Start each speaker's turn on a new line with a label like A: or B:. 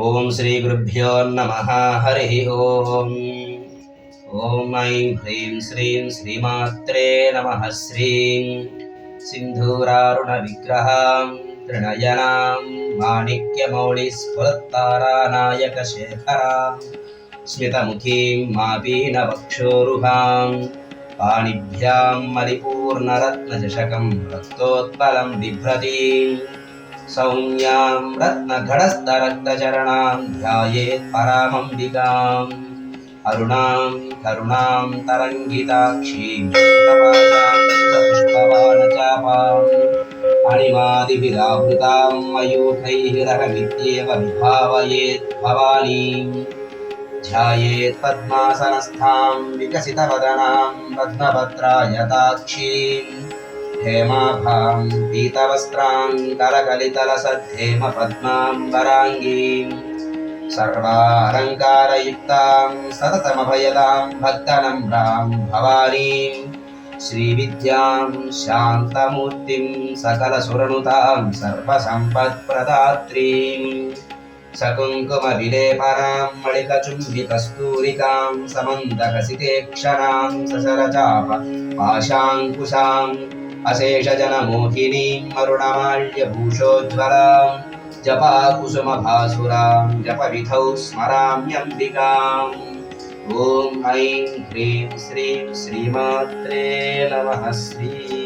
A: ओम श्री गुरुभ्यो नमः। हरि ओम। ओम ऐं ह्रीं श्रीं श्रीमात्रे नमः। श्रीं सिन्धूरारुणविग्रहां त्रिनयनां माणिक्यमौलिस्फुरत्तारानायकशेखरां स्मितमुखीं मापीनवक्षोरुहां पाणिभ्यां मलिपूर्णरत्नचषकं रक्तोत्पलं बिभ्रतीं सौम्यां रत्नघटस्थरक्तचरणां ध्यायेत् परामम्बिकाम् अरुणां करुणां तरङ्गिताक्षीं पुष्पबाणचापाम् अणिमादिभिरावृतां मयूखैः रहमित्येव विभावयेत् भवानीं ध्यायेत् पद्मासनस्थां विकसितवदनां पद्मपत्रायताक्षीम् हेमाभां पीतवस्त्रां करकलितलसद्धेम पद्माम्बराङ्गीं सर्वालङ्कारयुक्तां सततमभयदां भक्तनम्रां भवानीं श्रीविद्यां शान्तमूर्तिं सकलसुरनुतां सर्वसम्पत्प्रदात्रीं सकुङ्कुमविलेपनां मणिकचुम्बिकस्तूरिकां समन्दकसितेक्षणां ससरचाप पाशाङ्कुशाम् अशेषजनमोहिनीं अरुणमाल्यभूषोज्ज्वलां जपाकुसुमभासुरां जपविधौ स्मराम्यम्बिकाम्। ॐ ऐं ह्रीं श्रीं श्रीमात्रे नमः। श्री